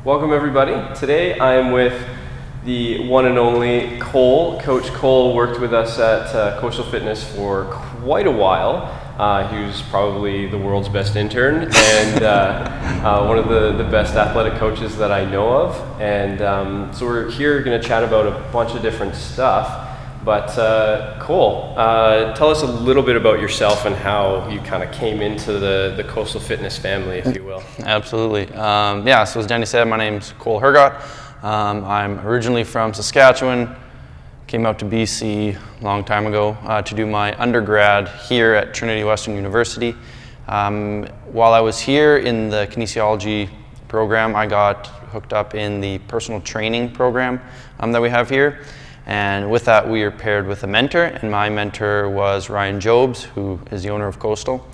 Welcome everybody. Today I am with the one and only Cole. Coach Cole worked with us at Coastal Fitness for quite a while. He was probably the world's best intern and one of the best athletic coaches that I know of. And so we're here going to chat about a bunch of different stuff. But Cole, tell us a little bit about yourself and how you kind of came into the Coastal Fitness family, if you will. Absolutely. So as Danny said, my name's Cole Hergott. I'm originally from Saskatchewan, came out to BC a long time ago to do my undergrad here at Trinity Western University. While I was here in the kinesiology program, I got hooked up in the personal training program that we have here. And with that, we were paired with a mentor, and my mentor was Ryan Jobs, who is the owner of Coastal.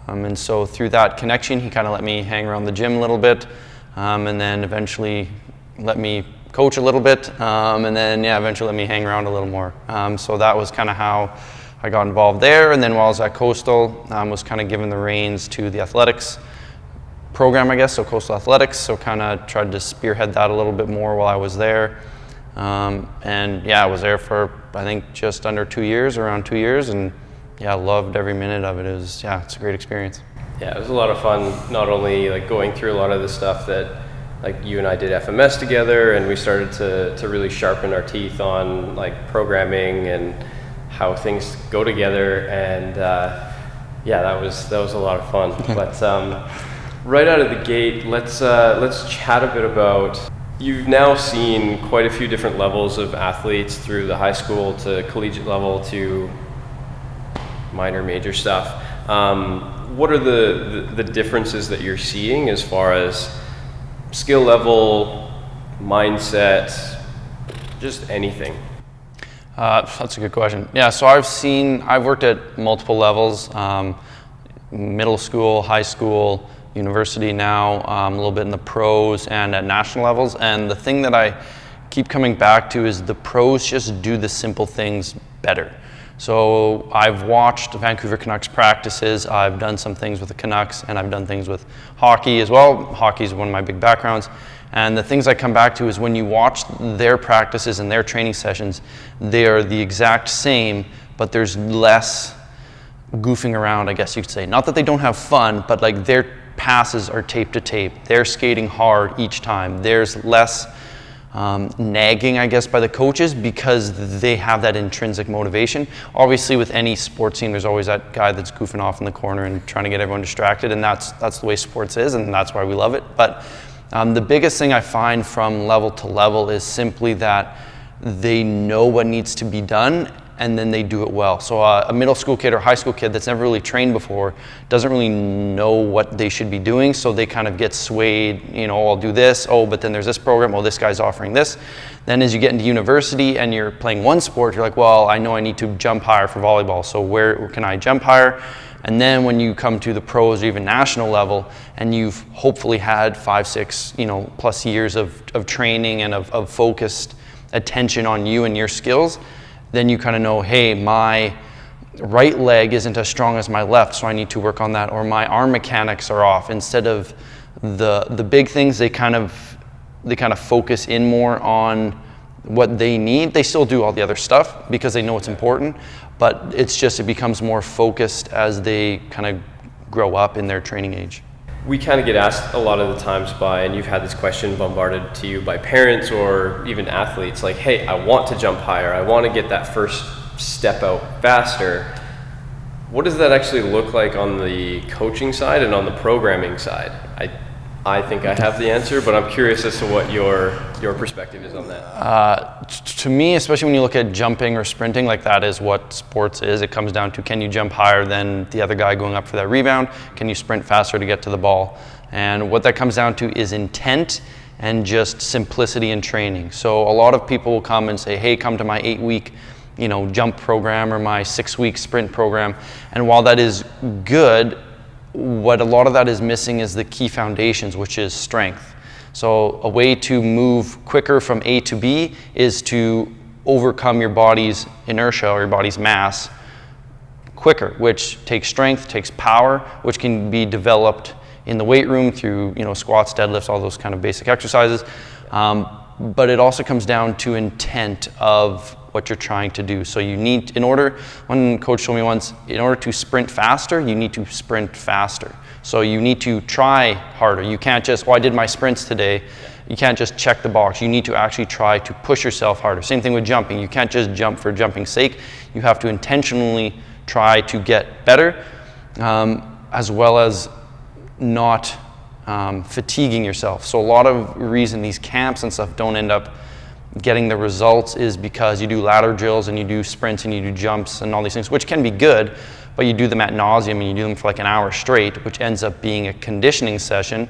And so through that connection, he kind of let me hang around the gym a little bit, and then eventually let me coach a little bit, and then eventually let me hang around a little more. So that was kind of how I got involved there. And then while I was at Coastal, was kind of given the reins to the athletics program, I guess, so Coastal Athletics. So kind of tried to spearhead that a little bit more while I was there. I was there for, I think, just under 2 years, around 2 years, and loved every minute of it. It's a great experience. Yeah, it was a lot of fun, not only like going through a lot of the stuff that like you and I did FMS together, and we started to really sharpen our teeth on like programming and how things go together, and that was a lot of fun. But right out of the gate, let's chat a bit about. You've now seen quite a few different levels of athletes, through the high school to collegiate level to minor, major stuff. What are the differences that you're seeing as far as skill level, mindset, just anything? That's a good question. So I've worked at multiple levels, middle school, high school, university now, a little bit in the pros and at national levels. And the thing that I keep coming back to is the pros just do the simple things better. So I've watched Vancouver Canucks practices, I've done some things with the Canucks, and I've done things with hockey as well. Hockey is one of my big backgrounds. And the things I come back to is when you watch their practices and their training sessions, they are the exact same, but there's less goofing around, I guess you could say. Not that they don't have fun, but like their passes are tape to tape. They're skating hard each time. There's less nagging, I guess, by the coaches because they have that intrinsic motivation. Obviously, with any sports team, there's always that guy that's goofing off in the corner and trying to get everyone distracted, and that's the way sports is, and that's why we love it. But the biggest thing I find from level to level is simply that they know what needs to be done, and then they do it well. So a middle school kid or high school kid that's never really trained before doesn't really know what they should be doing, so they kind of get swayed, I'll do this, but then there's this program, this guy's offering this. Then as you get into university and you're playing one sport, you're like, well, I know I need to jump higher for volleyball, so where can I jump higher? And then when you come to the pros or even national level, and you've hopefully had 5, 6, plus years of training and of focused attention on you and your skills, then you kind of know, hey, my right leg isn't as strong as my left, so I need to work on that, or my arm mechanics are off. Instead of the big things, they kind of focus in more on what they need. They still do all the other stuff because they know it's important, but it becomes more focused as they kind of grow up in their training age. We kind of get asked a lot of the times and you've had this question bombarded to you by parents or even athletes, like, hey, I want to jump higher. I want to get that first step out faster. What does that actually look like on the coaching side and on the programming side? I think I have the answer, but I'm curious as to what your perspective is on that. To me, especially when you look at jumping or sprinting, like that is what sports is. It comes down to, can you jump higher than the other guy going up for that rebound? Can you sprint faster to get to the ball? And what that comes down to is intent and just simplicity in training. So a lot of people will come and say, hey, come to my 8-week jump program or my 6-week sprint program. And while that is good, what a lot of that is missing is the key foundations, which is strength. So a way to move quicker from A to B is to overcome your body's inertia or your body's mass quicker, which takes strength, takes power, which can be developed in the weight room through, squats, deadlifts, all those kind of basic exercises. But it also comes down to intent of what you're trying to do. So one coach told me once, in order to sprint faster, you need to sprint faster. So you need to try harder. You can't just, I did my sprints today. You can't just check the box. You need to actually try to push yourself harder. Same thing with jumping. You can't just jump for jumping's sake. You have to intentionally try to get better, as well as not fatiguing yourself. So a lot of reason these camps and stuff don't end up getting the results is because you do ladder drills and you do sprints and you do jumps and all these things, which can be good, but you do them ad nauseum and you do them for like an hour straight, which ends up being a conditioning session,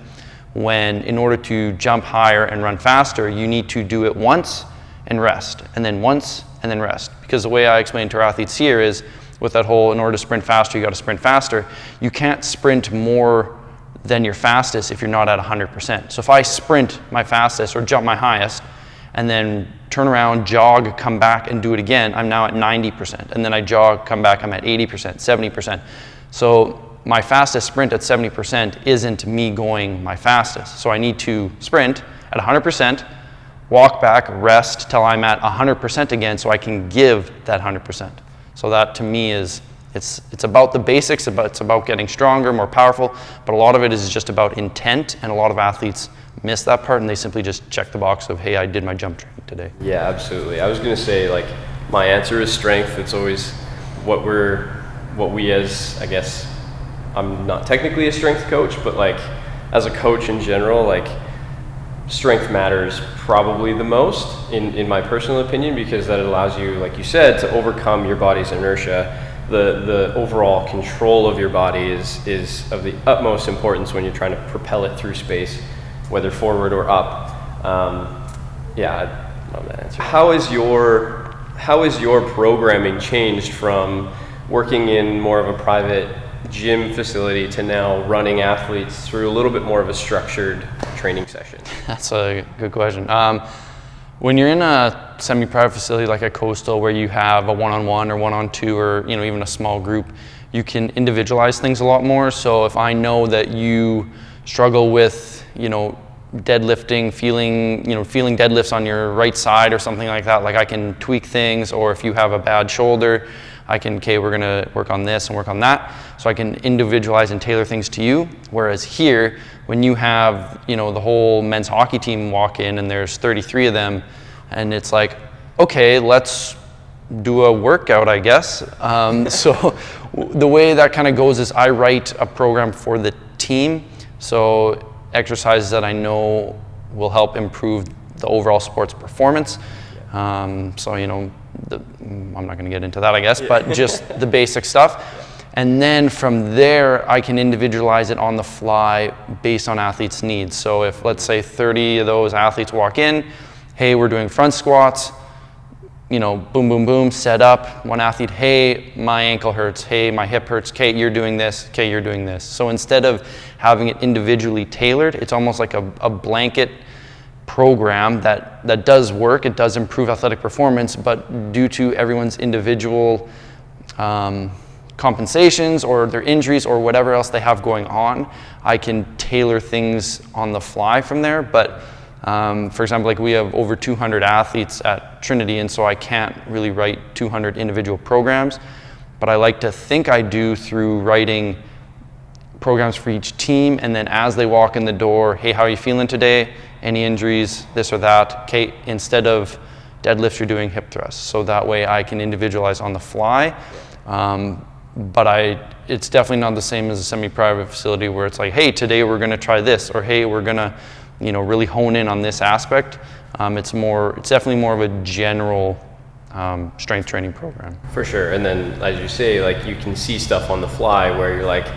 when in order to jump higher and run faster, you need to do it once and rest, and then once and then rest. Because the way I explain to our athletes here is, with that whole, in order to sprint faster, you got to sprint faster. You can't sprint more than your fastest if you're not at 100%. So if I sprint my fastest or jump my highest, and then turn around, jog, come back and do it again, I'm now at 90%. And then I jog, come back, I'm at 80%, 70%. So my fastest sprint at 70% isn't me going my fastest. So I need to sprint at 100%, walk back, rest till I'm at 100% again so I can give that 100%. So that to me is, it's about the basics, it's about getting stronger, more powerful, but a lot of it is just about intent, and a lot of athletes miss that part and they simply just check the box of, hey, I did my jump training today. Yeah, absolutely. I was going to say, like, my answer is strength. It's always what we as, I guess, I'm not technically a strength coach, but like as a coach in general, like strength matters probably the most in my personal opinion, because that allows you, like you said, to overcome your body's inertia. The overall control of your body is of the utmost importance when you're trying to propel it through space, whether forward or up. Yeah, I love that answer. How is your programming changed from working in more of a private gym facility to now running athletes through a little bit more of a structured training session? That's a good question. When you're in a semi-private facility like a Coastal, where you have a one-on-one or one-on-two, or even a small group, you can individualize things a lot more. So if I know that you struggle with deadlifting, feeling deadlifts on your right side or something like that, like I can tweak things. Or if you have a bad shoulder, I can, we're gonna work on this and work on that. So I can individualize and tailor things to you. Whereas here, when you have, the whole men's hockey team walk in and there's 33 of them, and it's like, okay, let's do a workout, I guess. So the way that kind of goes is I write a program for the team. So exercises that I know will help improve the overall sports performance. I'm not going to get into that, I guess, but just the basic stuff. And then from there, I can individualize it on the fly based on athletes' needs. So if, let's say, 30 of those athletes walk in, hey, we're doing front squats, boom, boom, boom, set up. One athlete, hey, my ankle hurts. Hey, my hip hurts. Kate, you're doing this. Kate, you're doing this. So instead of having it individually tailored, it's almost like a blanket program that does work. It does improve athletic performance, but due to everyone's individual compensations or their injuries or whatever else they have going on, I can tailor things on the fly from there. But for example, like we have over 200 athletes at Trinity, and so I can't really write 200 individual programs, but I like to think I do through writing programs for each team, and then as they walk in the door, hey, how are you feeling today? Any injuries, this or that? Kate, instead of deadlifts, you're doing hip thrusts. So that way I can individualize on the fly. But it's definitely not the same as a semi-private facility where it's like, hey, today we're gonna try this, or hey, we're gonna really hone in on this aspect. It's definitely more of a general strength training program. For sure. And then, as you say, like you can see stuff on the fly where you're like,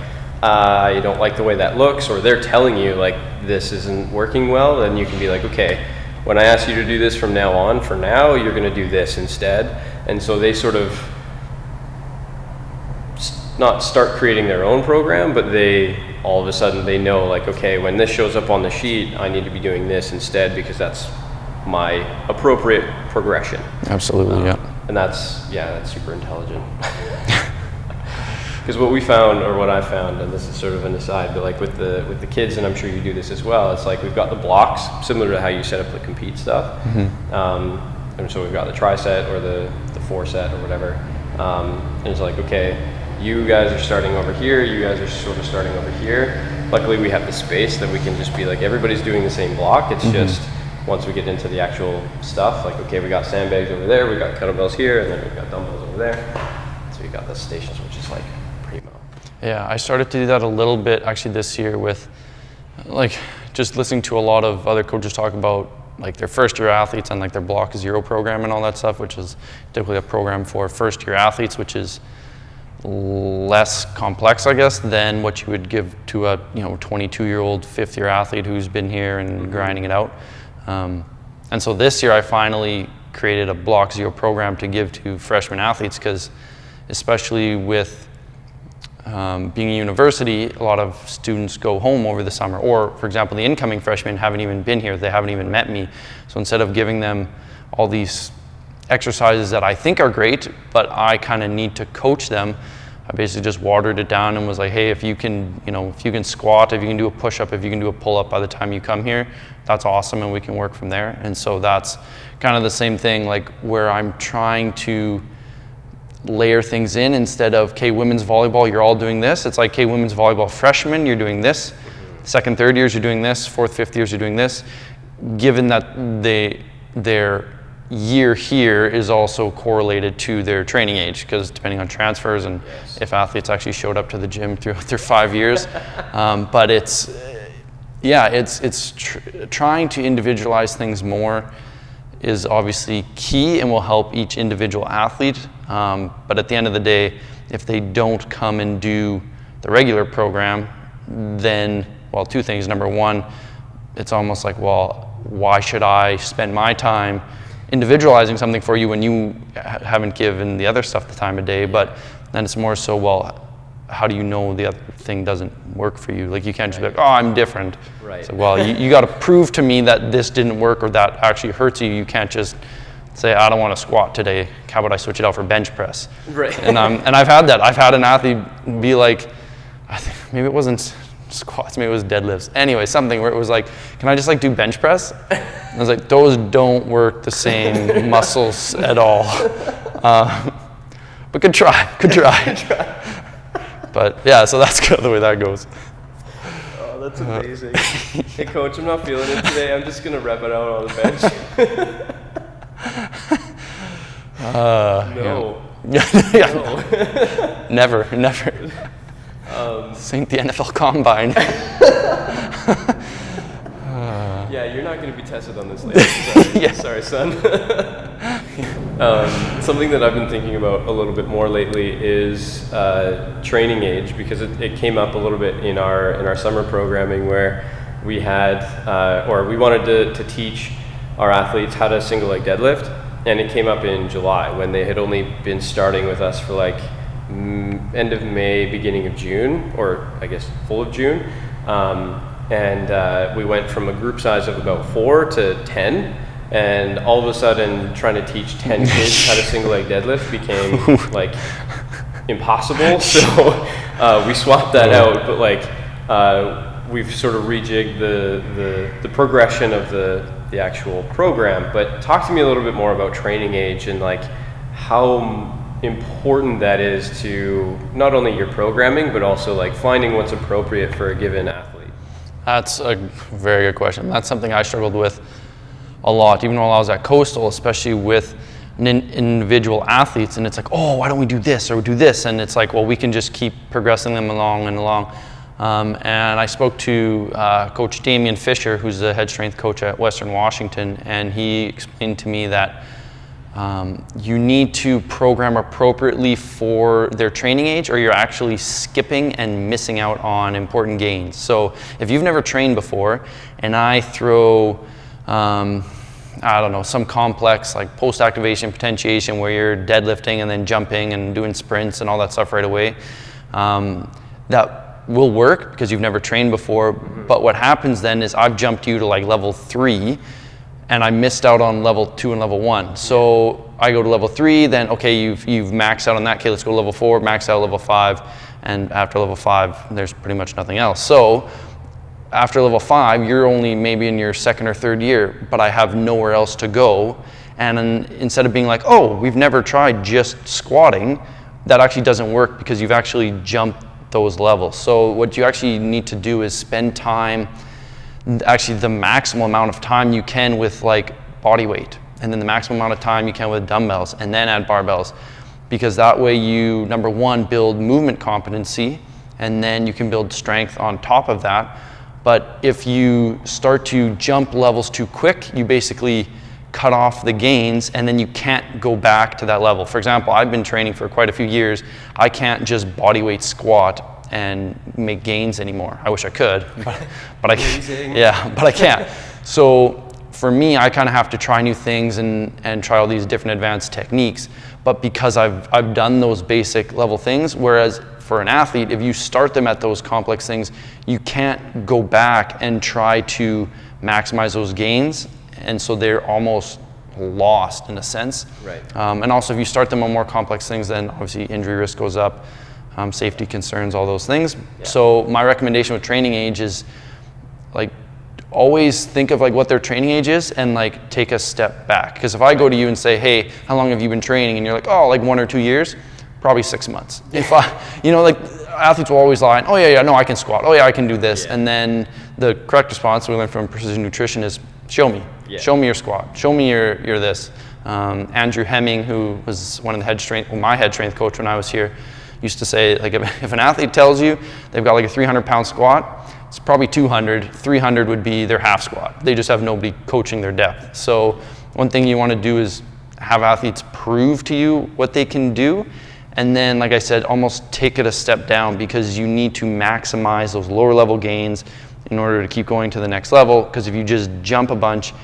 you don't like the way that looks, or they're telling you like this isn't working well, then you can be like, okay, when I ask you to do this from now on, for now, you're going to do this instead. And so they sort of not start creating their own program, but they all of a sudden they know like, okay, when this shows up on the sheet, I need to be doing this instead because that's my appropriate progression. Absolutely, yeah. And that's super intelligent. Because what we found, or what I found, and this is sort of an aside, but like with the kids, and I'm sure you do this as well, it's like we've got the blocks, similar to how you set up the compete stuff. And so we've got the tri-set or the 4-set or whatever. And it's like, okay, you guys are starting over here, you guys are sort of starting over here. Luckily we have the space that we can just be like, everybody's doing the same block. It's just, once we get into the actual stuff, like, okay, we got sandbags over there, we got kettlebells here, and then we've got dumbbells over there. So we got the stations, which is like primo. Yeah, I started to do that a little bit actually this year with like just listening to a lot of other coaches talk about like their first year athletes and like their block 0 program and all that stuff, which is typically a program for first year athletes, which is less complex, I guess, than what you would give to a 22-year-old 5th year athlete who's been here and grinding it out. And so this year I finally created a block 0 program to give to freshman athletes, because especially with being a university, a lot of students go home over the summer, or for example, the incoming freshmen haven't even been here, they haven't even met me. So instead of giving them all these exercises that I think are great, but I kind of need to coach them, I basically just watered it down and was like, hey, if you can, if you can squat, if you can do a push-up, if you can do a pull-up by the time you come here, that's awesome, and we can work from there. And so that's kind of the same thing, like where I'm trying to layer things in instead of, okay, women's volleyball, you're all doing this. It's like, okay, women's volleyball freshmen, you're doing this. Second, third years, you're doing this. Fourth, fifth years, you're doing this. Given that their year here is also correlated to their training age, because depending on transfers and if athletes actually showed up to the gym throughout their 5 years. But it's trying to individualize things more is obviously key and will help each individual athlete. But at the end of the day, if they don't come and do the regular program, then, well, 2 things. Number one, it's almost like, well, why should I spend my time individualizing something for you when you haven't given the other stuff the time of day? But then it's more so, well, how do you know the other thing doesn't work for you? Like, you can't just be like, oh, I'm different. Right. So, well, you got to prove to me that this didn't work or that actually hurts you. You can't just say, I don't want to squat today. How about I switch it out for bench press? Right. And I've had that. I've had an athlete be like, I think maybe it wasn't squats, maybe it was deadlifts. Anyway, something where it was like, can I just like do bench press? And I was like, those don't work the same muscles at all. But good try. But yeah, so that's kind of the way that goes. Oh, that's amazing. Hey, coach, I'm not feeling it today. I'm just going to rep it out on the bench. No. Yeah. No. Never. This ain't the NFL Combine. Yeah, you're not going to be tested on this later. Sorry, Yeah. Sorry, son. Something that I've been thinking about a little bit more lately is training age, because it came up a little bit in our summer programming, where we had or we wanted to teach our athletes how to single leg deadlift, and it came up in July when they had only been starting with us for like end of May, beginning of June, or I guess full of June. And we went from a group size of about 4 to 10, and all of a sudden trying to teach 10 kids how to single leg deadlift became like impossible. So we swapped that out, but like we've sort of rejigged the progression of the actual program. But talk to me a little bit more about training age and like how important that is to not only your programming, but also like finding what's appropriate for a given athlete. That's a very good question. That's something I struggled with a lot, even while I was at Coastal, especially with individual athletes. And it's like, oh, why don't we do this or do this? And it's like, well, we can just keep progressing them along and along. And I spoke to Coach Damian Fisher, who's the head strength coach at Western Washington, and he explained to me that you need to program appropriately for their training age, or you're actually skipping and missing out on important gains. So if you've never trained before, and I throw, I don't know, some complex like post-activation potentiation where you're deadlifting and then jumping and doing sprints and all that stuff right away, that will work because you've never trained before. But what happens then is I've jumped you to like level 3, and I missed out on level 2 and level 1. So I go to level 3, then okay, you've maxed out on that. Okay, let's go to level 4, max out level 5, and after level 5, there's pretty much nothing else. So after level 5, you're only maybe in your second or third year, but I have nowhere else to go. And instead of being like, oh, we've never tried just squatting, that actually doesn't work because you've actually jumped those levels. So what you actually need to do is spend time, actually the maximum amount of time you can with like body weight, and then the maximum amount of time you can with dumbbells, and then add barbells, because that way you, number one, build movement competency, and then you can build strength on top of that. But if you start to jump levels too quick, you basically cut off the gains, and then you can't go back to that level. For example, I've been training for quite a few years. I can't just body weight squat and make gains anymore. I wish I could, but I can't. Yeah, but I can't. So for me, I kind of have to try new things and try all these different advanced techniques. But because I've done those basic level things, whereas for an athlete, if you start them at those complex things, you can't go back and try to maximize those gains, and so they're almost lost in a sense. Right. And also, if you start them on more complex things, then obviously injury risk goes up, safety concerns, all those things. Yeah. So my recommendation with training age is like always think of like what their training age is and like take a step back. Because if I go to you and say, hey, how long have you been training? And you're like, oh, like 1 or 2 years, probably 6 months. If I, like athletes will always lie, oh yeah, no, I can squat. Oh yeah, I can do this. Yeah. And then the correct response we learned from precision nutrition is show me. Yeah. Show me your squat. Show me your this. Andrew Hemming, who was one of the my head strength coach when I was here, used to say, like, if an athlete tells you they've got like a 300-pound squat, it's probably 200. 300 would be their half squat. They just have nobody coaching their depth. So one thing you want to do is have athletes prove to you what they can do. And then, like I said, almost take it a step down, because you need to maximize those lower level gains in order to keep going to the next level. Because if you just jump a bunch,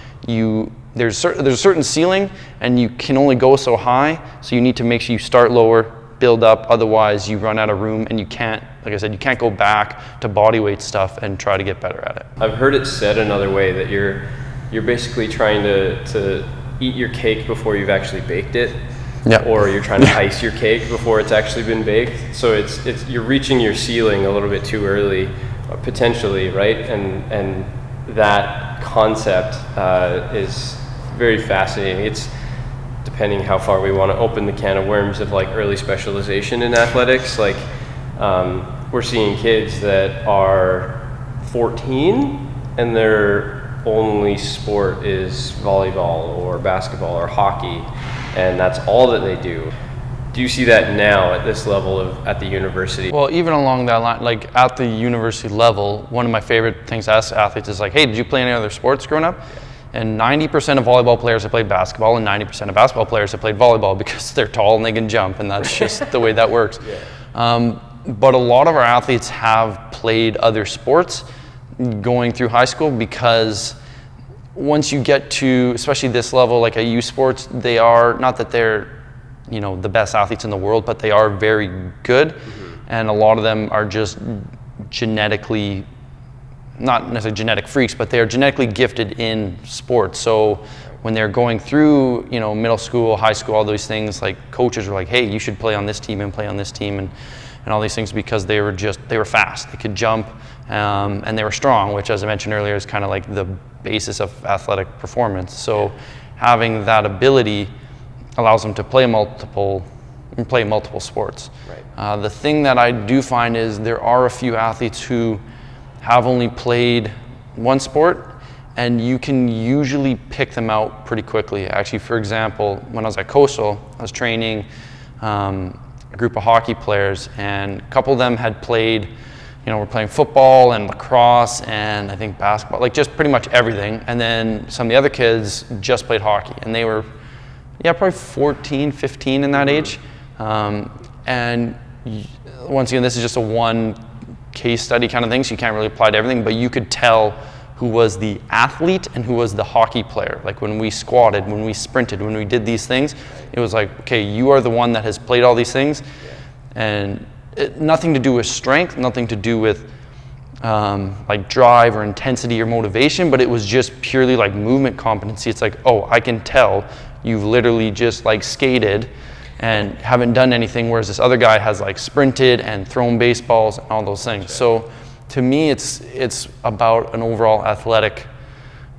there's a certain ceiling and you can only go so high. So you need to make sure you start lower, build up, otherwise you run out of room, and you can't, like I said, you can't go back to body weight stuff and try to get better at it. I've heard it said another way, that you're basically trying to eat your cake before you've actually baked it. Yeah. Or you're trying to ice your cake before it's actually been baked. So it's you're reaching your ceiling a little bit too early, potentially, right? And that concept is very fascinating. It's depending how far we want to open the can of worms of like early specialization in athletics. Like we're seeing kids that are 14 and their only sport is volleyball or basketball or hockey, and that's all that they do. Do you see that now at this level at the university? Well, even along that line, like at the university level, one of my favorite things to ask athletes is like, hey, did you play any other sports growing up? Yeah. And 90% of volleyball players have played basketball, and 90% of basketball players have played volleyball, because they're tall and they can jump, and that's just the way that works. Yeah. But a lot of our athletes have played other sports going through high school, because once you get to, especially this level, like at U Sports, they are, not that they're, the best athletes in the world, but they are very good. Mm-hmm. And a lot of them are just genetically, not necessarily genetic freaks, but they are genetically gifted in sports. So when they're going through, middle school, high school, all those things, like coaches are like, hey, you should play on this team and play on this team and all these things, because they were fast, they could jump, and they were strong, which, as I mentioned earlier, is kind of like the basis of athletic performance. So having that ability allows them to play multiple sports. Right. The thing that I do find is there are a few athletes who have only played one sport, and you can usually pick them out pretty quickly. Actually, for example, when I was at Coastal, I was training a group of hockey players, and a couple of them had played, we're playing football and lacrosse and I think basketball, like just pretty much everything. And then some of the other kids just played hockey, and they were, probably 14, 15 in that age. And once again, this is just a one case study kind of thing, so you can't really apply to everything, but you could tell who was the athlete and who was the hockey player. Like when we squatted, when we sprinted, when we did these things, it was like, okay, you are the one that has played all these things. And nothing to do with strength, nothing to do with like drive or intensity or motivation, but it was just purely like movement competency. It's like, oh, I can tell you've literally just like skated and haven't done anything, whereas this other guy has like sprinted and thrown baseballs and all those things. So to me, it's about an overall athletic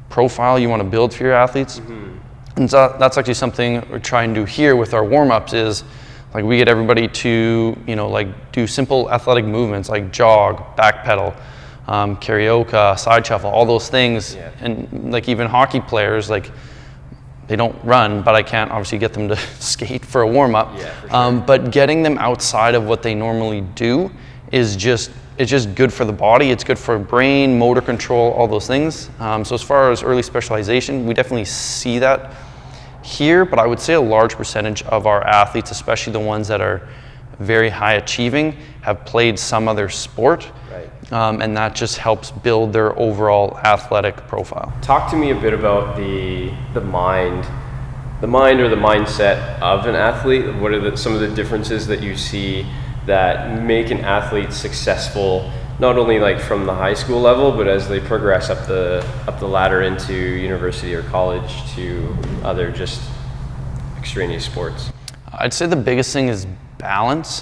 profile you want to build for your athletes. And so that's actually something we're trying to do here with our warm-ups is like we get everybody to, like do simple athletic movements like jog, backpedal, karaoke, side shuffle, all those things. Yeah. And like even hockey players, like they don't run, but I can't obviously get them to skate for a warm-up. Yeah, for sure. But getting them outside of what they normally do is it's just good for the body. It's good for brain, motor control, all those things. So as far as early specialization, we definitely see that here, but I would say a large percentage of our athletes, especially the ones that are very high achieving, have played some other sport. Right. And that just helps build their overall athletic profile. Talk to me a bit about the mind or the mindset of an athlete. What are some of the differences that you see that make an athlete successful, not only like from the high school level, but as they progress up the ladder into university or college to other just extraneous sports? I'd say the biggest thing is balance,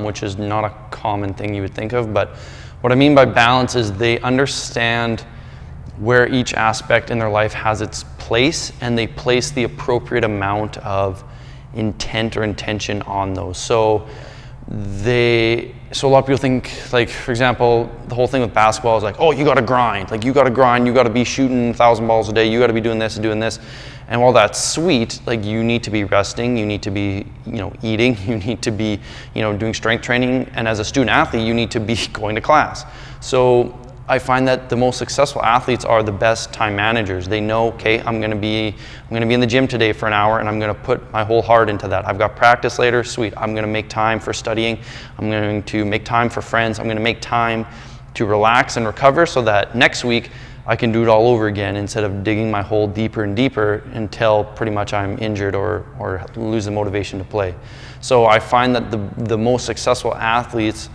which is not a common thing you would think of, but what I mean by balance is they understand where each aspect in their life has its place, and they place the appropriate amount of intent or intention on those. So a lot of people think, like, for example, the whole thing with basketball is like, oh, you got to grind, you got to be shooting 1,000 balls a day, you got to be doing this and doing this. And while that's sweet, like, you need to be resting, you need to be, eating, you need to be, doing strength training. And as a student athlete, you need to be going to class. So I find that the most successful athletes are the best time managers. They know, okay, I'm going to be in the gym today for an hour, and I'm going to put my whole heart into that. I've got practice later, sweet. I'm going to make time for studying. I'm going to make time for friends. I'm going to make time to relax and recover so that next week I can do it all over again instead of digging my hole deeper and deeper until pretty much I'm injured or lose the motivation to play. So I find that the most successful athletes,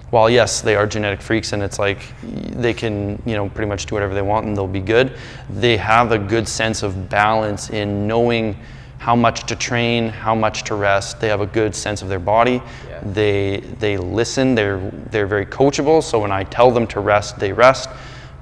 while yes, they are genetic freaks and it's like they can, pretty much do whatever they want and they'll be good, they have a good sense of balance in knowing how much to train, how much to rest. They have a good sense of their body. Yeah. They listen, they're very coachable. So when I tell them to rest, they rest.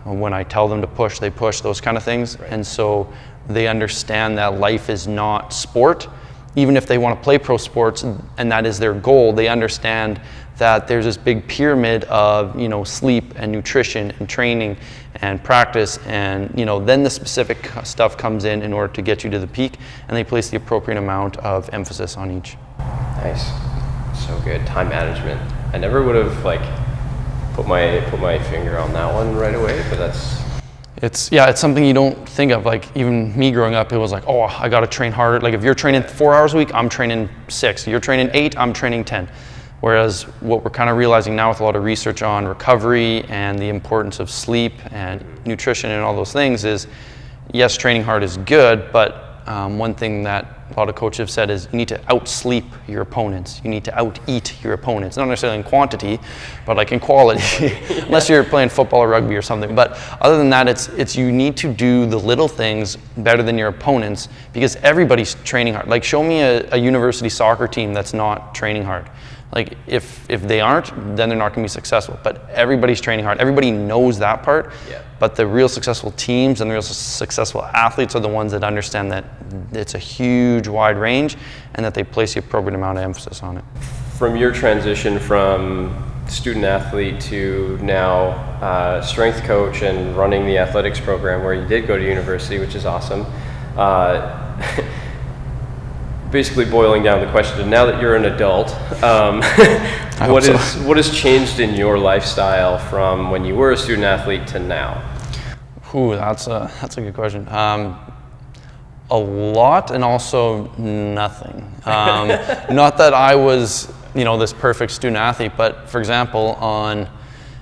When I tell them to push, they push, those kind of things. Right. And so they understand that life is not sport. Even if they want to play pro sports and that is their goal, they understand that there's this big pyramid of, sleep and nutrition and training and practice, and, then the specific stuff comes in order to get you to the peak, and they place the appropriate amount of emphasis on each. Nice. So good. Time management. I never would have put my finger on that one right away, but it's something you don't think of. Like, even me growing up, it was like, oh, I got to train harder. Like, if you're training 4 hours a week, I'm training 6. You're training 8, I'm training 10. Whereas what we're kind of realizing now with a lot of research on recovery and the importance of sleep and nutrition and all those things is, yes, training hard is good, but one thing that a lot of coaches have said is you need to outsleep your opponents. You need to out-eat your opponents. Not necessarily in quantity, but like in quality, unless you're playing football or rugby or something. But other than that, it's you need to do the little things better than your opponents because everybody's training hard. Like, show me a university soccer team that's not training hard. Like, if they aren't, then they're not going to be successful. But everybody's training hard. Everybody knows that part. Yeah. But the real successful teams and the real successful athletes are the ones that understand that it's a huge, wide range and that they place the appropriate amount of emphasis on it. From your transition from student athlete to now strength coach and running the athletics program where you did go to university, which is awesome. Basically boiling down the question, now that you're an adult, what has changed in your lifestyle from when you were a student athlete to now? Ooh, that's a good question. A lot and also nothing. Not that I was, this perfect student athlete, but for example, on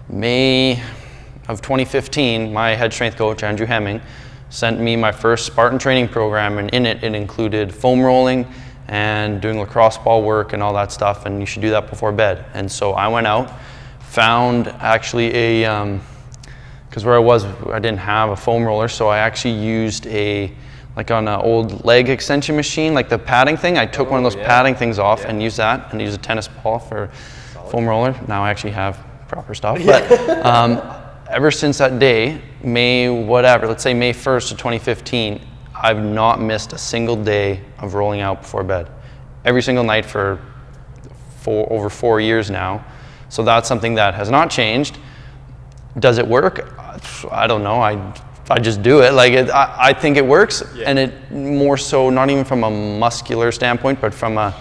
May of 2015, my head strength coach, Andrew Hemming, sent me my first Spartan training program, and in it included foam rolling and doing lacrosse ball work and all that stuff, and you should do that before bed. And so I went out, found actually a because where I was, I didn't have a foam roller, so I actually used like on an old leg extension machine, like the padding thing. I took one of those padding things off and used that, and used a tennis ball for foam roller. Now I actually have proper stuff. But ever since that day, let's say May 1st of 2015, I've not missed a single day of rolling out before bed. Every single night for over 4 years now. So that's something that has not changed. Does it work? I don't know. I just do it. Like I think it works, and it more so not even from a muscular standpoint, but from a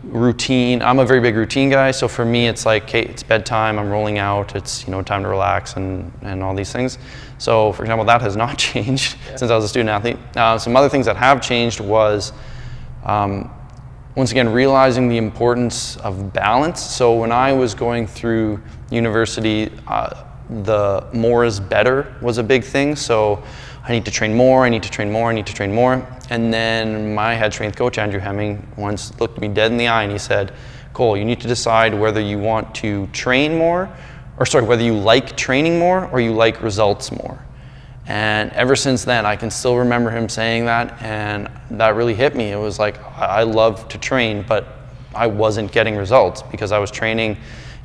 routine. I'm a very big routine guy, so for me, it's like, okay, it's bedtime. I'm rolling out. It's time to relax and all these things. So, for example, that has not changed since I was a student athlete. Some other things that have changed was, once again, realizing the importance of balance. So when I was going through university, the more is better was a big thing. So I need to train more, I need to train more, I need to train more. And then my head strength coach, Andrew Hemming, once looked me dead in the eye and he said, Cole, you need to decide whether you want to train more, whether you like training more or you like results more. And ever since then, I can still remember him saying that, and that really hit me. It was like, I love to train, but I wasn't getting results because I was training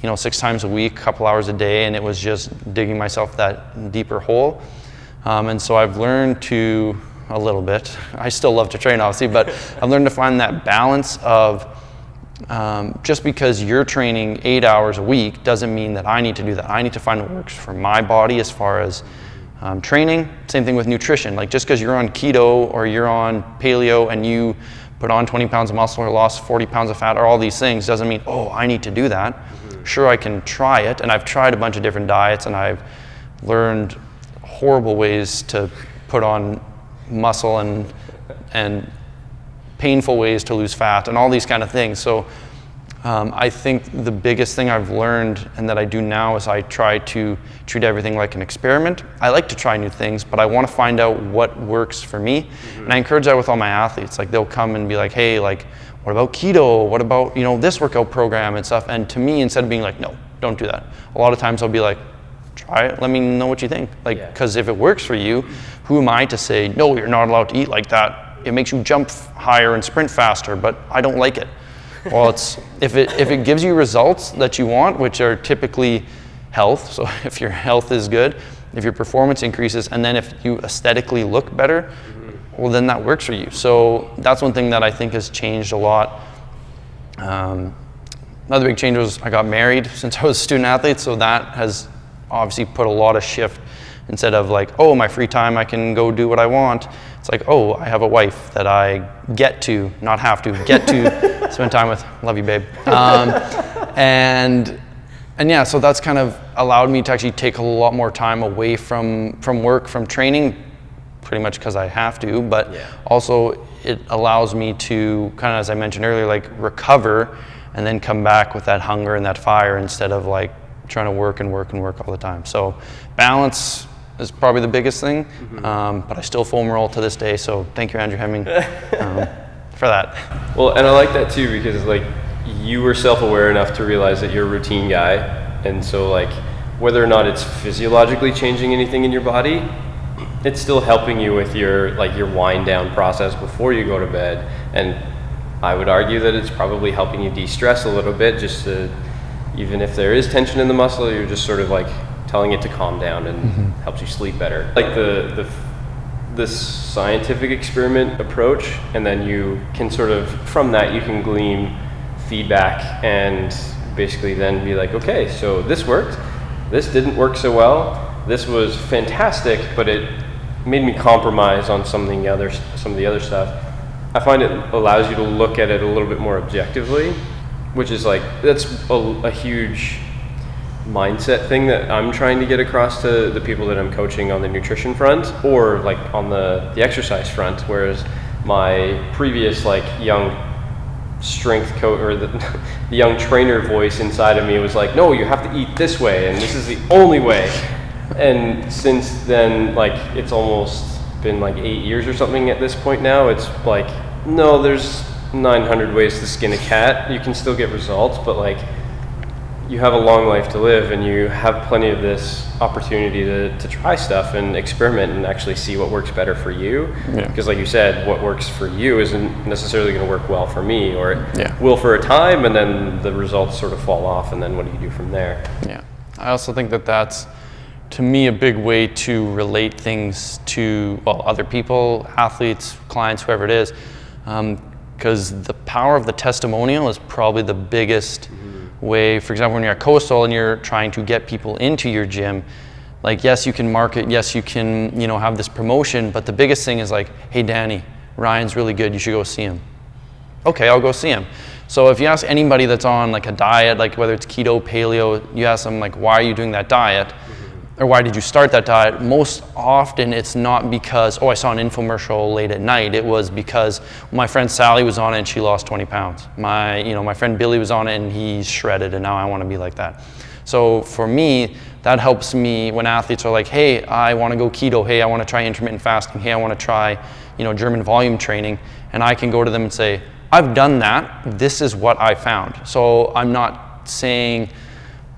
6 times a week, a couple hours a day, and it was just digging myself that deeper hole. And so I've learned to, a little bit, I still love to train obviously, but I've learned to find that balance of just because you're training 8 hours a week doesn't mean that I need to do that. I need to find what works for my body as far as training. Same thing with nutrition. Like just because you're on keto or you're on paleo and you put on 20 pounds of muscle or lost 40 pounds of fat or all these things doesn't mean, I need to do that. Sure, I can try it, and I've tried a bunch of different diets, and I've learned horrible ways to put on muscle and painful ways to lose fat and all these kind of things. So I think the biggest thing I've learned and that I do now is I try to treat everything like an experiment. I like to try new things, but I want to find out what works for me. And I encourage that with all my athletes. Like they'll come and be like, hey, like, what about keto? What about, this workout program and stuff? And to me, instead of being like, no, don't do that. A lot of times I'll be like, try it. Let me know what you think. Because if it works for you, who am I to say, no, you're not allowed to eat like that. It makes you jump higher and sprint faster, but I don't like it. Well, if it gives you results that you want, which are typically health, so if your health is good, if your performance increases, and then if you aesthetically look better, well, then that works for you. So that's one thing that I think has changed a lot. Another big change was I got married since I was a student athlete, so that has obviously put a lot of shift. Instead of like, my free time, I can go do what I want. It's like, I have a wife that I get to, not have to, get to spend time with. Love you, babe. And yeah, so that's kind of allowed me to actually take a lot more time away from work, from training, pretty much because I have to, but also it allows me to kind of, as I mentioned earlier, like recover and then come back with that hunger and that fire instead of like trying to work and work and work all the time. So balance is probably the biggest thing, but I still foam roll to this day, so thank you, Andrew Hemming, for that. Well, and I like that too, because like you were self-aware enough to realize that you're a routine guy, and so like whether or not it's physiologically changing anything in your body, it's still helping you with your wind down process before you go to bed. And I would argue that it's probably helping you de-stress a little bit, just to, even if there is tension in the muscle, you're just sort of like telling it to calm down, and helps you sleep better. Like the scientific experiment approach, and then you can sort of, from that you can glean feedback and basically then be like, okay, so this worked, this didn't work so well, this was fantastic, but it made me compromise on some of the other stuff. I find it allows you to look at it a little bit more objectively, which is like, that's a huge mindset thing that I'm trying to get across to the people that I'm coaching on the nutrition front, or like on the exercise front, whereas my previous like young strength coach, or the young trainer voice inside of me was like, no, you have to eat this way and this is the only way. And since then, like, it's almost been like 8 years or something at this point now, it's like, no, there's 900 ways to skin a cat. You can still get results, but like, you have a long life to live, and you have plenty of this opportunity to try stuff and experiment and actually see what works better for you. Because like you said, what works for you isn't necessarily going to work well for me, or it will for a time, and then the results sort of fall off, and then what do you do from there? Yeah. I also think that that's, to me, a big way to relate things to, well, other people, athletes, clients, whoever it is, because the power of the testimonial is probably the biggest way. For example, when you're at Coastal and you're trying to get people into your gym, like, yes, you can market, yes, you can, you know, have this promotion, but the biggest thing is like, hey, Danny, Ryan's really good, you should go see him. Okay, I'll go see him. So if you ask anybody that's on like a diet, like whether it's keto, paleo, you ask them like, why are you doing that diet? Or why did you start that diet? Most often it's not because, oh, I saw an infomercial late at night. It was because my friend Sally was on it and she lost 20 pounds. My friend Billy was on it and he's shredded, and now I want to be like that. So for me, that helps me when athletes are like, hey, I want to go keto. Hey, I want to try intermittent fasting. Hey, I want to try, German volume training. And I can go to them and say, I've done that. This is what I found. So I'm not saying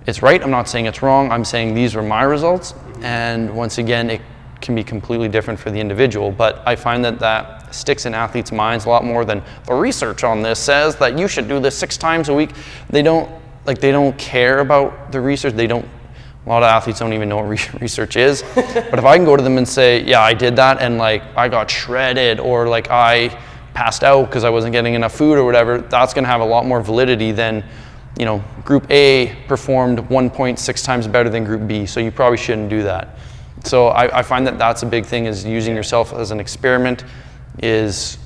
it's right, I'm not saying it's wrong, I'm saying these were my results. And once again, it can be completely different for the individual, but I find that sticks in athletes' minds a lot more than the research on this says that you should do this 6 times a week. They don't care about the research. A lot of athletes don't even know what research is. But if I can go to them and say, yeah, I did that and like I got shredded, or like I passed out because I wasn't getting enough food or whatever, that's gonna have a lot more validity than, group A performed 1.6 times better than group B, so you probably shouldn't do that. So I find that that's a big thing, is using yourself as an experiment. It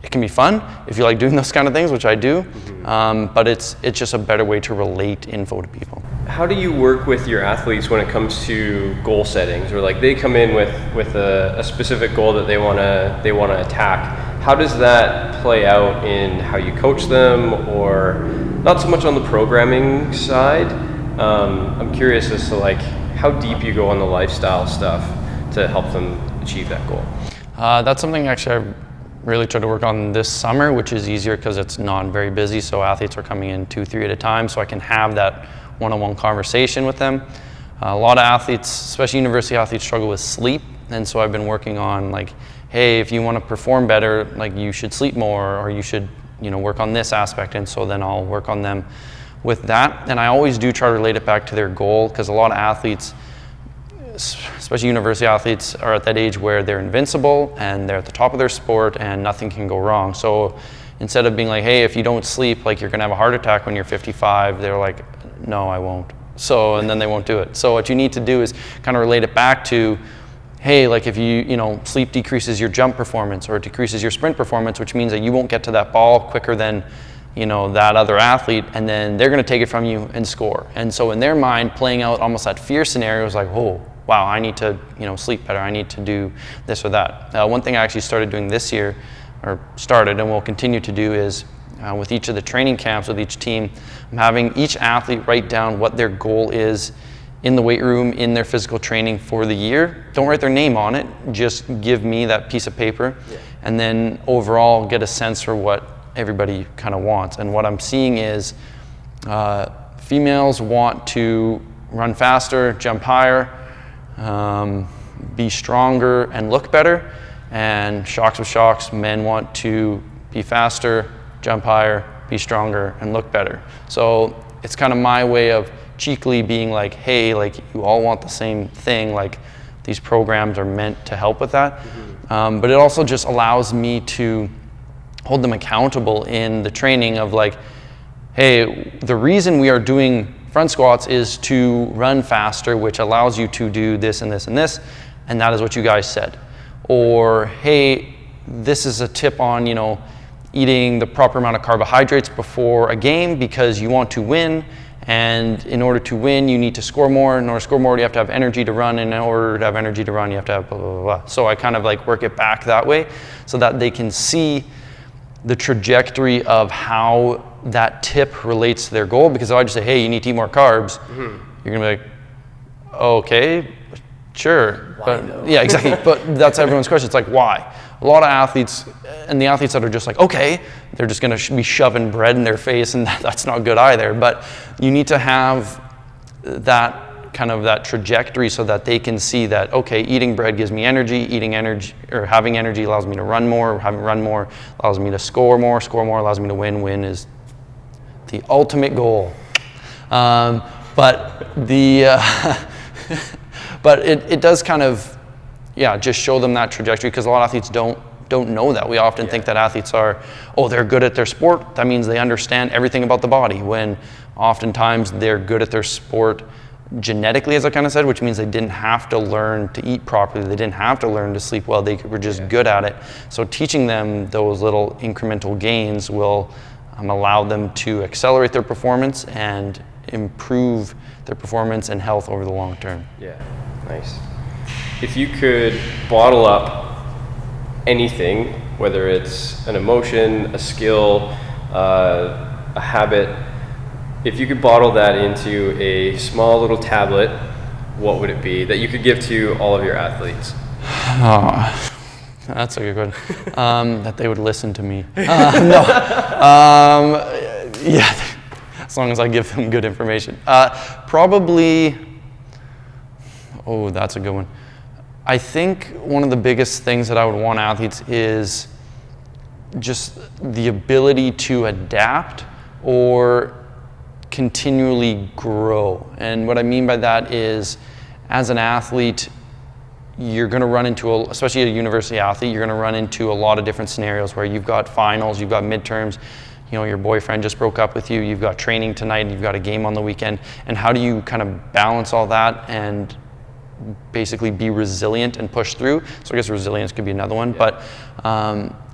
can be fun if you like doing those kind of things, which I do, but it's just a better way to relate info to people. How do you work with your athletes when it comes to goal settings, or like they come in with a specific goal that they wanna attack? How does that play out in how you coach them, or not so much on the programming side? I'm curious as to like how deep you go on the lifestyle stuff to help them achieve that goal. That's something actually I've really tried to work on this summer, which is easier because it's not very busy. So athletes are coming in 2-3 at a time, so I can have that one-on-one conversation with them. A lot of athletes, especially university athletes, struggle with sleep. And so I've been working on like, hey, if you want to perform better, like you should sleep more, or you should, work on this aspect. And so then I'll work on them with that. And I always do try to relate it back to their goal, because a lot of athletes, especially university athletes, are at that age where they're invincible and they're at the top of their sport and nothing can go wrong. So instead of being like, hey, if you don't sleep, like you're gonna have a heart attack when you're 55, they're like, no, I won't. So, and then they won't do it. So what you need to do is kind of relate it back to, hey, like if sleep decreases your jump performance or it decreases your sprint performance, which means that you won't get to that ball quicker than that other athlete, and then they're going to take it from you and score. And so in their mind, playing out almost that fear scenario is like, oh, wow, I need to sleep better, I need to do this or that. One thing I actually started doing this year, or started and will continue to do, is with each of the training camps with each team, I'm having each athlete write down what their goal is in the weight room, in their physical training for the year. Don't write their name on it, just give me that piece of paper, and then overall get a sense for what everybody kind of wants. And what I'm seeing is females want to run faster, jump higher, be stronger and look better, and shocks with shocks, men want to be faster, jump higher, be stronger and look better. So it's kind of my way of cheekily being like, hey, like you all want the same thing, like these programs are meant to help with that. But it also just allows me to hold them accountable in the training of like, hey, the reason we are doing front squats is to run faster, which allows you to do this and this and this, and that is what you guys said. Or, hey, this is a tip on, eating the proper amount of carbohydrates before a game because you want to win, and in order to win, you need to score more. In order to score more, you have to have energy to run, and in order to have energy to run, you have to have blah, blah, blah, blah. So I kind of like work it back that way so that they can see the trajectory of how that tip relates to their goal. Because if I just say, hey, you need to eat more carbs, you're gonna be like, okay, sure. Why though? Yeah, exactly. But that's everyone's question. It's like, why? A lot of athletes, and the athletes that are just like, okay, they're just going to be shoving bread in their face, and that's not good either. But you need to have that kind of that trajectory so that they can see that, okay, eating bread gives me energy, eating energy or having energy allows me to run more, having run more allows me to score more allows me to win. Win is the ultimate goal. But it does kind of, just show them that trajectory, because a lot of athletes don't know that. We often think that athletes are, they're good at their sport. That means they understand everything about the body, when oftentimes they're good at their sport genetically, as I kind of said, which means they didn't have to learn to eat properly. They didn't have to learn to sleep well. They were just good at it. So teaching them those little incremental gains will allow them to accelerate their performance and improve their performance and health over the long term. Yeah, nice. If you could bottle up anything, whether it's an emotion, a skill, a habit, if you could bottle that into a small little tablet, what would it be that you could give to all of your athletes? That's a good one. That they would listen to me. As long as I give them good information. Probably, that's a good one. I think one of the biggest things that I would want athletes is just the ability to adapt or continually grow. And what I mean by that is, as an athlete, you're going to run into, especially a university athlete, you're going to run into a lot of different scenarios where you've got finals, you've got midterms, your boyfriend just broke up with you, you've got training tonight, you've got a game on the weekend. And how do you kind of balance all that and basically be resilient and push through? So I guess resilience could be another one, but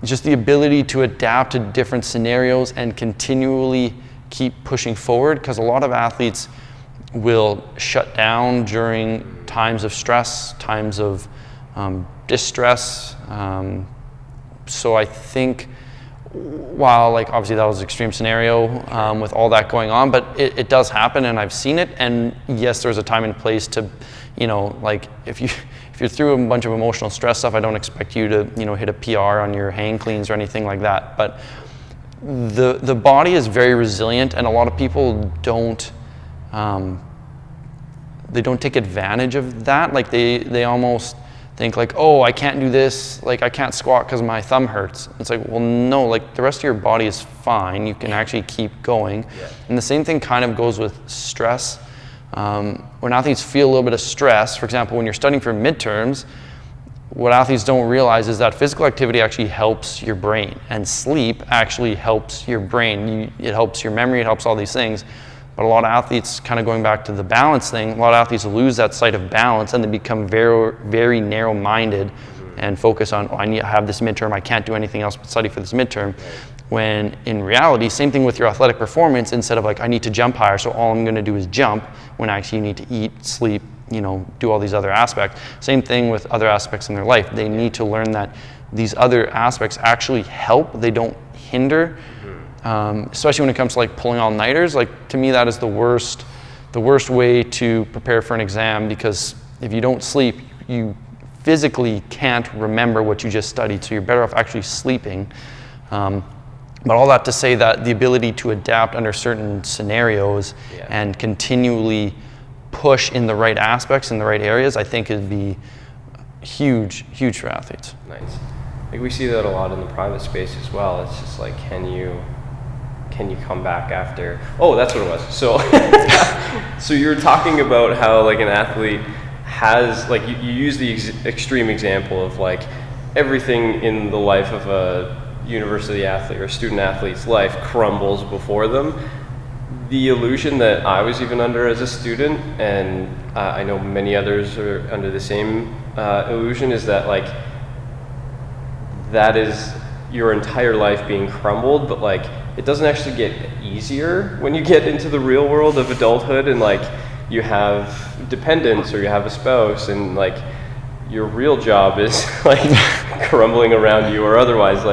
just the ability to adapt to different scenarios and continually keep pushing forward, because a lot of athletes will shut down during times of stress, times of distress. So I think, while obviously that was an extreme scenario with all that going on, but it does happen, and I've seen it. And yes, there's a time and place to, if you're through a bunch of emotional stress stuff, I don't expect you to hit a PR on your hang cleans or anything like that. But the body is very resilient, and a lot of people don't take advantage of that. They almost think I can't do this, I can't squat because my thumb hurts. It's well, no, the rest of your body is fine. You can actually keep going. And the same thing kind of goes with stress. When athletes feel a little bit of stress, for example, when you're studying for midterms, what athletes don't realize is that physical activity actually helps your brain, and sleep actually helps your brain. It helps your memory, it helps all these things. But a lot of athletes, kind of going back to the balance thing, a lot of athletes lose that sight of balance, and they become very, very narrow-minded and focus on, I need to have this midterm, I can't do anything else but study for this midterm. When in reality, same thing with your athletic performance, instead of I need to jump higher, so all I'm going to do is jump, when actually you need to eat, sleep, do all these other aspects. Same thing with other aspects in their life. They need to learn that these other aspects actually help, they don't hinder. Especially when it comes to pulling all-nighters. To me, that is the worst way to prepare for an exam, because if you don't sleep, you physically can't remember what you just studied, so you're better off actually sleeping. But all that to say that the ability to adapt under certain scenarios and continually push in the right aspects, in the right areas, I think would be huge for athletes. Nice. We see that a lot in the private space as well. It's just can you come back after? Oh, that's what it was. So, so you were talking about how an athlete has you use the extreme example of everything in the life of a university athlete or a student athlete's life crumbles before them. The illusion that I was even under as a student, and I know many others are under the same illusion, is that that is your entire life being crumbled, but it doesn't actually get easier when you get into the real world of adulthood, and you have dependents or you have a spouse, and your real job is crumbling around you, or otherwise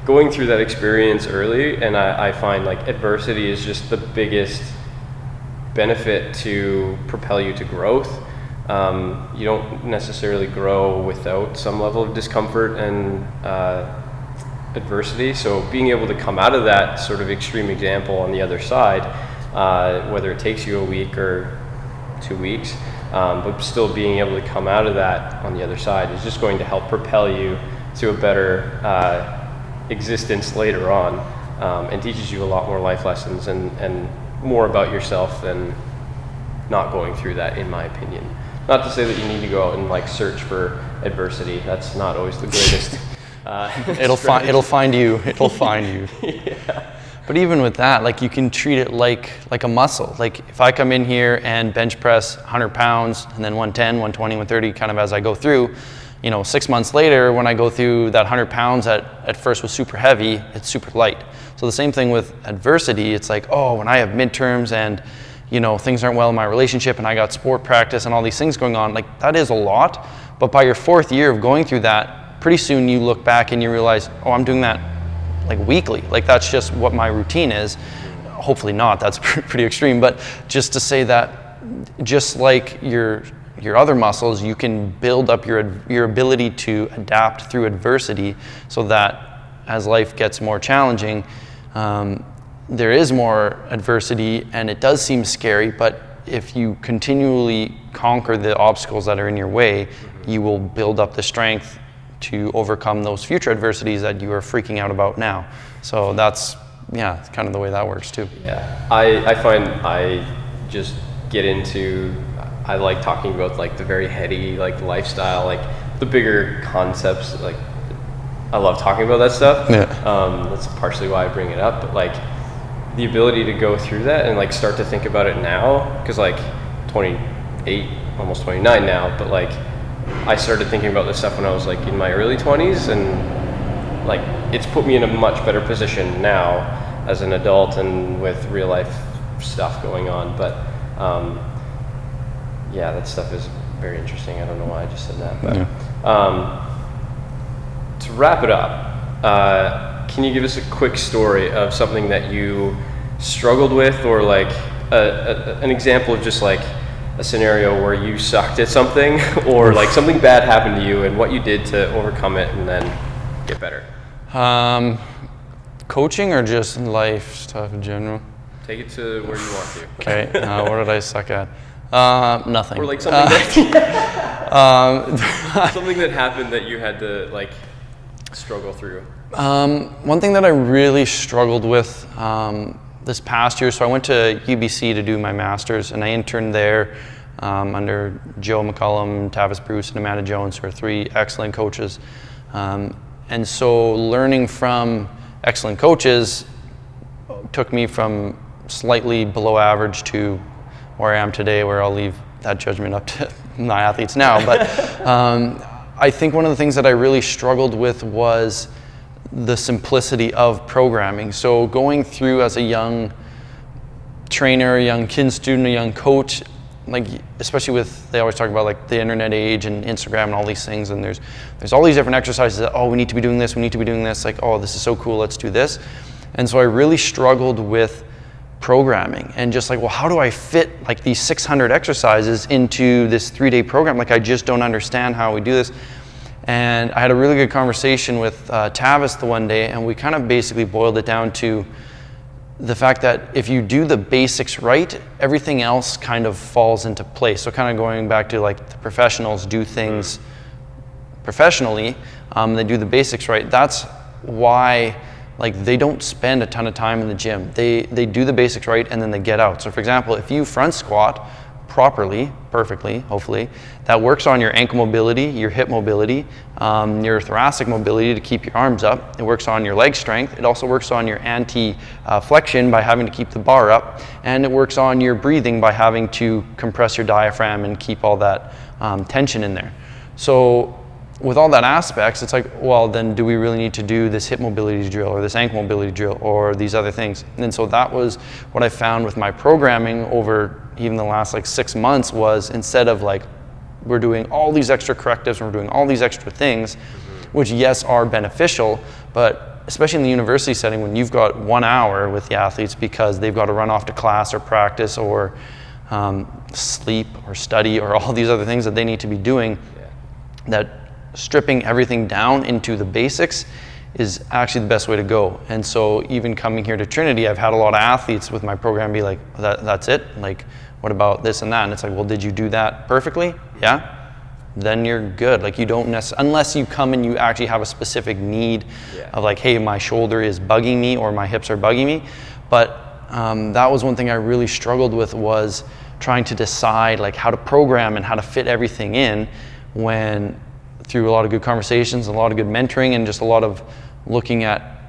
going through that experience early. And I find adversity is just the biggest benefit to propel you to growth. You don't necessarily grow without some level of discomfort and adversity. So being able to come out of that sort of extreme example on the other side, whether it takes you a week or 2 weeks, but still being able to come out of that on the other side is just going to help propel you to a better existence later on, and teaches you a lot more life lessons and more about yourself than not going through that, in my opinion. Not to say that you need to go out and like search for adversity. That's not always the greatest. It'll find you. Yeah. But even with that, like you can treat it like a muscle. Like if I come in here and bench press 100 pounds and then 110, 120, 130 kind of as I go through, 6 months later when I go through that 100 pounds that at first was super heavy, it's super light. So the same thing with adversity. It's like, oh, when I have midterms and things aren't well in my relationship and I got sport practice and all these things going on, like that is a lot. But by your 4th year of going through that, pretty soon you look back and you realize, oh, I'm doing that like weekly. Like that's just what my routine is. Hopefully not, that's pretty extreme, but just to say that just like your other muscles, you can build up your ability to adapt through adversity so that as life gets more challenging, there is more adversity and it does seem scary, but if you continually conquer the obstacles that are in your way, you will build up the strength to overcome those future adversities that you are freaking out about now. So that's, kind of the way that works too. Yeah, I find I just get into, I like talking about like the very heady like lifestyle, like the bigger concepts, like I love talking about that stuff. Yeah. That's partially why I bring it up, but like the ability to go through that and like start to think about it now, because like 28, almost 29 now, but like I started thinking about this stuff when I was like in my early 20s, and like it's put me in a much better position now as an adult and with real life stuff going on. But that stuff is very interesting. I don't know why I just said that, but to wrap it up, can you give us a quick story of something that you struggled with, or like an example of just like a scenario where you sucked at something or like something bad happened to you and what you did to overcome it and then get better? Coaching or just life stuff in general? Take it to where you want to. Okay, what did I suck at? Nothing. Or like something something that happened that you had to like struggle through. One thing that I really struggled with this past year, so I went to UBC to do my master's, and I interned there under Joe McCullum, Tavis Bruce, and Amanda Jones, who are 3 excellent coaches. And so learning from excellent coaches took me from slightly below average to where I am today, where I'll leave that judgment up to my athletes now. But I think one of the things that I really struggled with was the simplicity of programming. So going through as a young trainer, a young kid student, a young coach, like especially with, they always talk about like the internet age and Instagram and all these things, and there's all these different exercises that, oh, we need to be doing this, we need to be doing this, like, oh, this is so cool, let's do this. And so I really struggled with programming and just like, well, how do I fit like these 600 exercises into this 3-day program? Like I just don't understand how we do this. And I had a really good conversation with Tavis the one day, and we kind of basically boiled it down to the fact that if you do the basics right, everything else kind of falls into place. So kind of going back to like the professionals do things professionally, they do the basics right. That's why like they don't spend a ton of time in the gym. They do the basics right and then they get out. So for example, if you front squat properly, perfectly, hopefully, that works on your ankle mobility, your hip mobility, your thoracic mobility to keep your arms up. It works on your leg strength. It also works on your anti-flexion by having to keep the bar up. And it works on your breathing by having to compress your diaphragm and keep all that tension in there. So with all that aspects, it's like, well, then do we really need to do this hip mobility drill or this ankle mobility drill or these other things? And so that was what I found with my programming over even the last like 6 months, was instead of like, we're doing all these extra correctives and we're doing all these extra things, which yes, are beneficial, but especially in the university setting when you've got 1 hour with the athletes because they've got to run off to class or practice or sleep or study or all these other things that they need to be doing, that stripping everything down into the basics is actually the best way to go. And so even coming here to Trinity, I've had a lot of athletes with my program be like, that's it? Like, what about this and that? And it's like, well, did you do that perfectly? Yeah. Then you're good. Like, you don't necessarily, unless you come and you actually have a specific need of like, hey, my shoulder is bugging me or my hips are bugging me. But that was one thing I really struggled with, was trying to decide like how to program and how to fit everything in, when through a lot of good conversations, a lot of good mentoring, and just a lot of looking at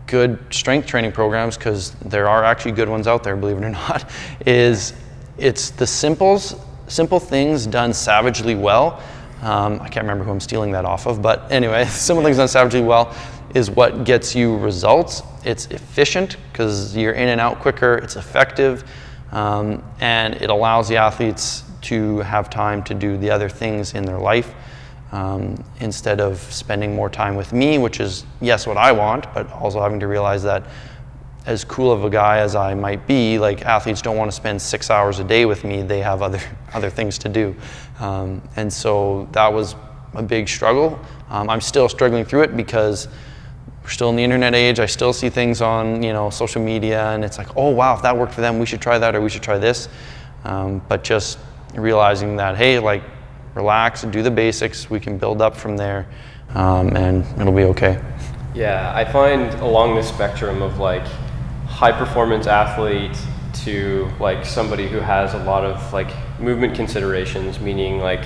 good strength training programs, because there are actually good ones out there, believe it or not, it's the simple things done savagely well. I can't remember who I'm stealing that off of, but anyway, simple things done savagely well is what gets you results. It's efficient because you're in and out quicker, it's effective, and it allows the athletes to have time to do the other things in their life, instead of spending more time with me, which is, yes, what I want, but also having to realize that as cool of a guy as I might be, like, athletes don't want to spend 6 hours a day with me. They have other things to do. And so that was a big struggle. I'm still struggling through it because we're still in the internet age. I still see things on, social media, and it's like, oh wow, if that worked for them, we should try that, or we should try this. But just realizing that, hey, like, relax and do the basics. We can build up from there, and it'll be okay. Yeah, I find along the spectrum of like high performance athlete to like somebody who has a lot of like movement considerations, meaning like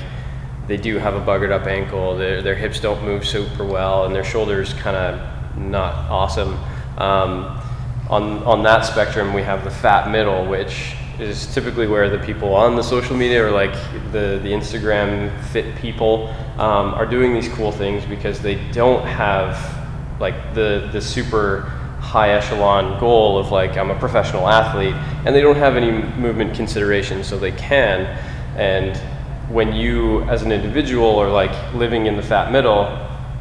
they do have a buggered up ankle, their hips don't move super well, and their shoulders kind of not awesome. On that spectrum, we have the fat middle, which is typically where the people on the social media, or like the Instagram fit people, are doing these cool things because they don't have like the super high echelon goal of like, I'm a professional athlete, and they don't have any movement considerations, so they can. And when you as an individual are like living in the fat middle,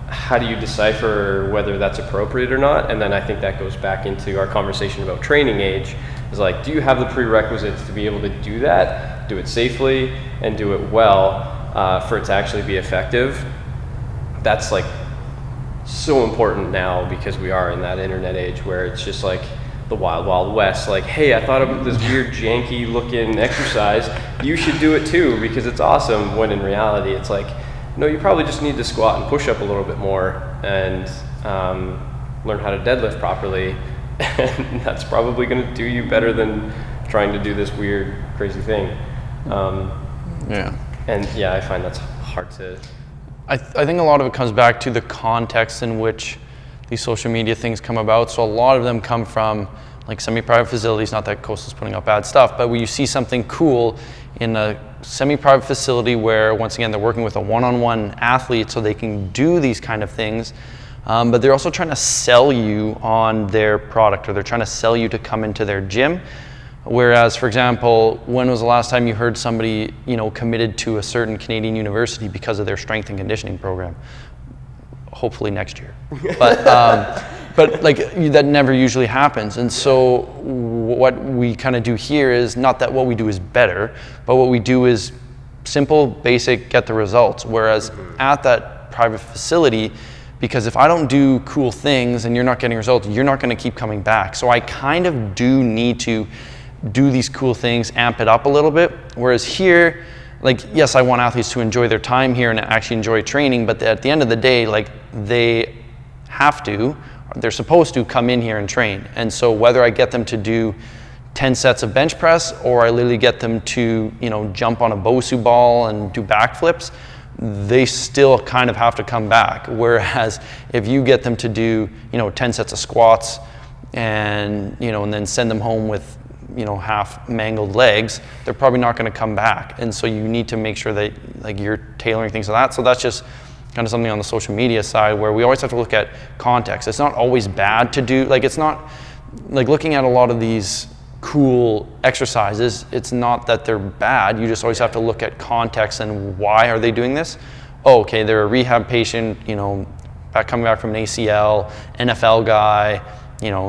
how do you decipher whether that's appropriate or not? And then I think that goes back into our conversation about training age. Is like, do you have the prerequisites to be able to do that, do it safely, and do it well, for it to actually be effective? That's like so important now, because we are in that internet age where it's just like the wild, wild west. Like, hey, I thought about this weird janky looking exercise, you should do it too because it's awesome, when in reality it's like, no, you probably just need to squat and push up a little bit more and learn how to deadlift properly. And that's probably going to do you better than trying to do this weird, crazy thing. And yeah, I find that's hard to... I think a lot of it comes back to the context in which these social media things come about. So a lot of them come from like semi-private facilities, not that Coastal's putting up bad stuff, but when you see something cool in a semi-private facility where, once again, they're working with a one-on-one athlete so they can do these kind of things, but they're also trying to sell you on their product, or they're trying to sell you to come into their gym. Whereas, for example, when was the last time you heard somebody, committed to a certain Canadian university because of their strength and conditioning program? Hopefully next year. But like, that never usually happens. And so what we kind of do here is not that what we do is better, but what we do is simple, basic, get the results. Whereas at that private facility, because if I don't do cool things and you're not getting results, you're not going to keep coming back. So I kind of do need to do these cool things, amp it up a little bit. Whereas here, like, yes, I want athletes to enjoy their time here and actually enjoy training, but at the end of the day, like, they have to, they're supposed to come in here and train. And so whether I get them to do 10 sets of bench press, or I literally get them to, jump on a Bosu ball and do backflips, they still kind of have to come back. Whereas if you get them to do, 10 sets of squats and, and then send them home with, half mangled legs, they're probably not going to come back. And so you need to make sure that like you're tailoring things to that. So that's just kind of something on the social media side where we always have to look at context. It's not always bad to do, like, it's not like looking at a lot of these cool exercises, it's not that they're bad. You just always have to look at context and why are they doing this? Oh, okay, they're a rehab patient, coming back from an ACL, NFL guy,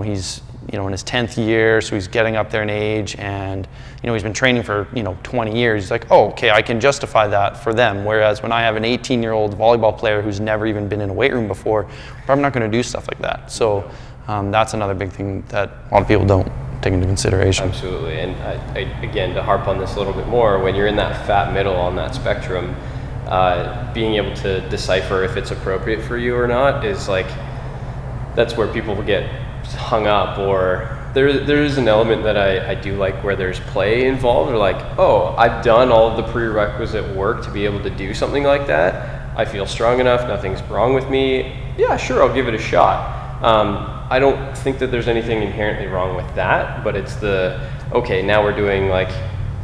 he's in his 10th year, so he's getting up there in age, and he's been training for 20 years. He's like, oh, okay, I can justify that for them. Whereas when I have an 18-year-old volleyball player who's never even been in a weight room before, I'm probably not going to do stuff like that. So that's another big thing that a lot of people don't take into consideration. Absolutely, and I, again, to harp on this a little bit more, when you're in that fat middle on that spectrum, being able to decipher if it's appropriate for you or not is like, that's where people get hung up. Or there is an element that I do like where there's play involved, or like, oh, I've done all of the prerequisite work to be able to do something like that. I feel strong enough, nothing's wrong with me. Yeah, sure, I'll give it a shot. I don't think that there's anything inherently wrong with that, but it's okay, now we're doing like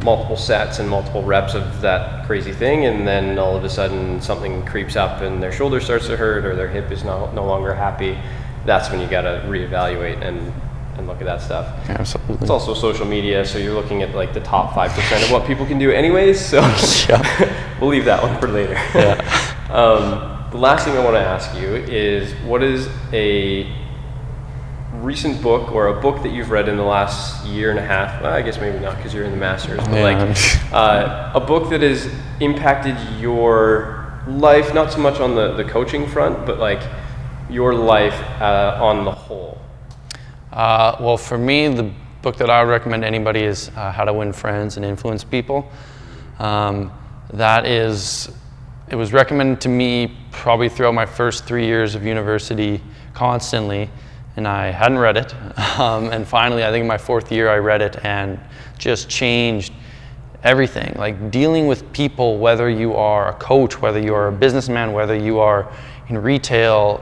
multiple sets and multiple reps of that crazy thing, and then all of a sudden something creeps up and their shoulder starts to hurt or their hip is no longer happy. That's when you got to reevaluate and look at that stuff. Yeah, absolutely. It's also social media, so you're looking at like the top 5% of what people can do anyways, so we'll leave that one for later. Yeah. The last thing I want to ask you is, what is a recent book or a book that you've read in the last year and a half? Well, I guess maybe not because you're in the Masters, but a book that has impacted your life, not so much on the coaching front, but like your life on the whole. Well, for me, the book that I would recommend to anybody is How to Win Friends and Influence People. It was recommended to me probably throughout my first 3 years of university constantly, and I hadn't read it. And finally, I think in my 4th year, I read it and just changed everything. Like dealing with people, whether you are a coach, whether you are a businessman, whether you are in retail,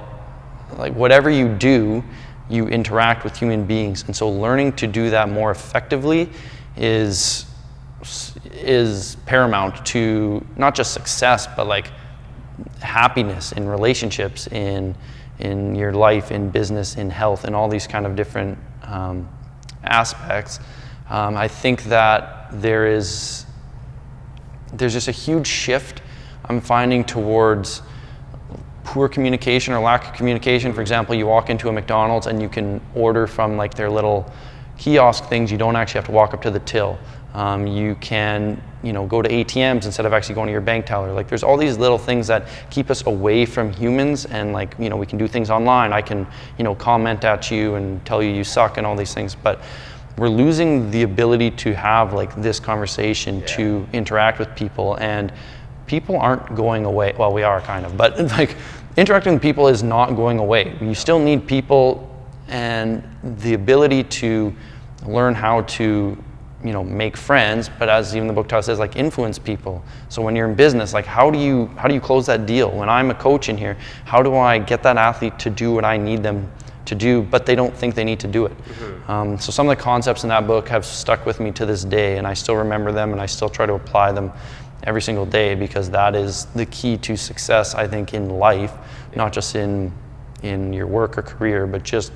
like whatever you do, you interact with human beings. And so learning to do that more effectively is paramount to not just success, but like happiness in relationships, in your life, in business, in health, and all these kind of different aspects. I think that there's just a huge shift I'm finding towards poor communication or lack of communication. For example, you walk into a McDonald's and you can order from like their little kiosk things. You don't actually have to walk up to the till. You can, go to ATMs instead of actually going to your bank teller. Like there's all these little things that keep us away from humans, and like, we can do things online. I can, comment at you and tell you suck and all these things, but we're losing the ability to have like this conversation, to interact with people, and people aren't going away. Well, we are kind of, but like interacting with people is not going away. You still need people, and the ability to learn how to make friends, but as even the book says, like influence people. So when you're in business, like how do you close that deal? When I'm a coach in here, how do I get that athlete to do what I need them to do, but they don't think they need to do it? Mm-hmm. So some of the concepts in that book have stuck with me to this day, and I still remember them, and I still try to apply them every single day, because that is the key to success, I think, in life, not just in your work or career, but just,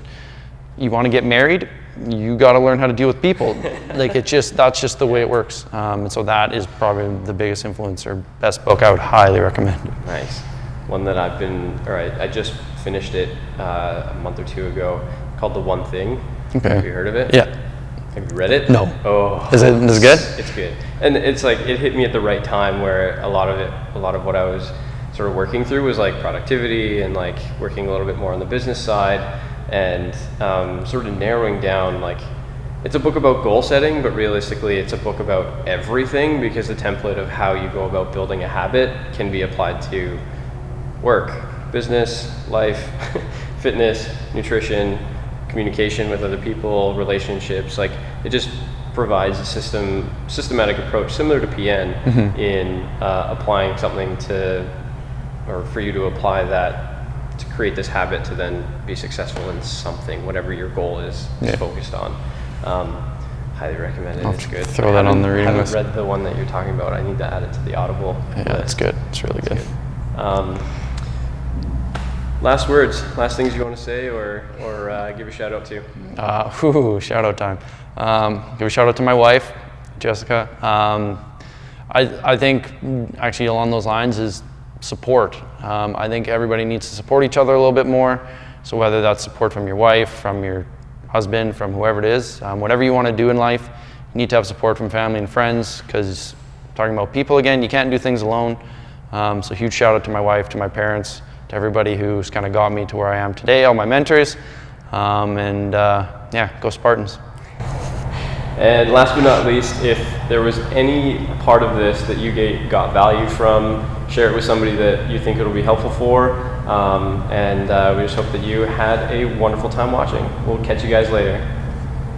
you want to get married, you got to learn how to deal with people. Like that's just the way it works. And so that is probably the biggest influence or best book I would highly recommend. Nice. One that I just finished it a month or two ago, called The One Thing. Okay. Have you heard of it? Yeah. Have you read it? No. Oh. Is it good? It's good. And it's like, it hit me at the right time, where a lot of what I was sort of working through was like productivity and like working a little bit more on the business side, and sort of narrowing down, like, it's a book about goal setting, but realistically it's a book about everything, because the template of how you go about building a habit can be applied to work, business, life, fitness, nutrition, communication with other people, relationships. Like, it just provides a systematic approach similar to PN, mm-hmm. in applying something for you to apply that to create this habit to then be successful in something, whatever your goal is focused on. Highly recommend it. It's good. Throw that on the reading list. I haven't read the one that you're talking about. I need to add it to the Audible. Yeah, it's good. It's really good. Last words, last things you want to say, or give a shout out to? Shout out time. Give a shout out to my wife, Jessica. I think actually along those lines is support. I think everybody needs to support each other a little bit more. So whether that's support from your wife, from your husband, from whoever it is. Whatever you want to do in life, you need to have support from family and friends, because talking about people again, you can't do things alone. So huge shout out to my wife, to my parents, to everybody who's kind of got me to where I am today, all my mentors, yeah, go Spartans. And last but not least, if there was any part of this that you got value from, share it with somebody that you think it'll be helpful for. We just hope that you had a wonderful time watching. We'll catch you guys later.